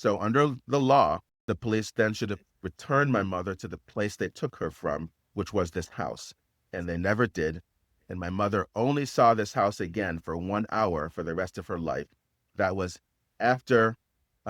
So under the law, the police then should have returned my mother to the place they took her from, which was this house. And they never did. And my mother only saw this house again for 1 hour for the rest of her life. That was after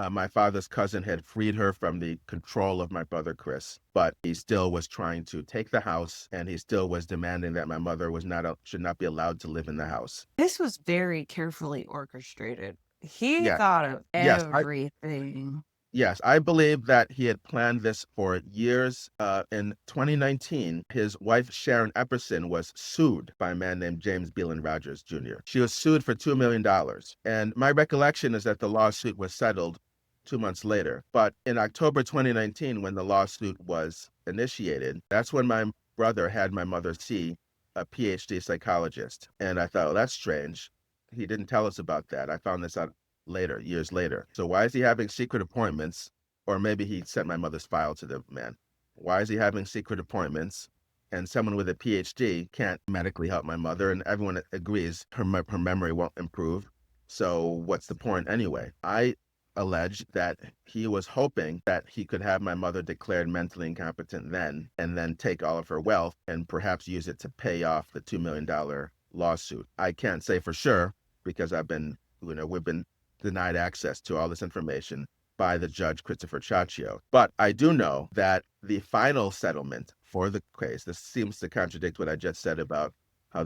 my father's cousin had freed her from the control of my brother Chris, but he still was trying to take the house, and he still was demanding that my mother was not should not be allowed to live in the house. This was very carefully orchestrated. He Yeah, thought of yes, I everything. yes, I believe that he had planned this for years. In 2019, his wife Sharon Epperson was sued by a man named James Beelan Rogers Jr. She was sued for $2 million, and my recollection is that the lawsuit was settled 2 months later. But in October 2019, when the lawsuit was initiated, that's when my brother had my mother see a PhD psychologist. And I thought, well, that's strange. He didn't tell us about that. I found this out later, years later. So why is he having secret appointments? Or maybe he sent my mother's file to the man. Why is he having secret appointments? And someone with a PhD can't medically help my mother, and everyone agrees her memory won't improve. So what's the point anyway? I allege that he was hoping that he could have my mother declared mentally incompetent then, and then take all of her wealth and perhaps use it to pay off the $2 million lawsuit. I can't say for sure because we've been denied access to all this information by the judge, Christopher Ciaccio. But I do know that the final settlement for the case, this seems to contradict what I just said about how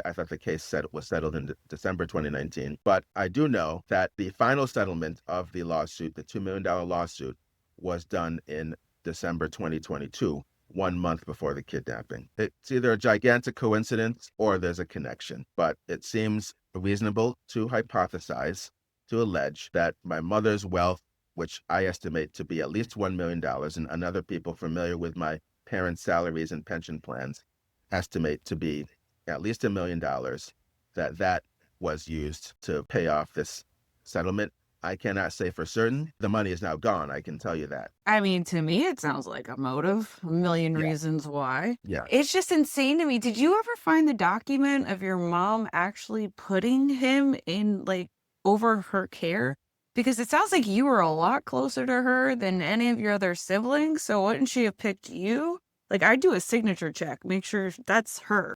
I thought the case was settled in December 2019. But I do know that the final settlement of the lawsuit, the $2 million lawsuit, was done in December 2022, 1 month before the kidnapping. It's either a gigantic coincidence or there's a connection, but it seems reasonable to hypothesize, to allege that my mother's wealth, which I estimate to be at least $1 million, and other people familiar with my parents' salaries and pension plans estimate to be at least $1 million, that was used to pay off this settlement. I cannot say for certain. The money is now gone, I can tell you that. I mean, to me, it sounds like a motive, a million Yeah, reasons why. yeah. It's just insane to me. Did you ever find the document of your mom actually putting him in, like, over her care? Because it sounds like you were a lot closer to her than any of your other siblings. So wouldn't she have picked you? Like, I'd do a signature check, make sure that's her.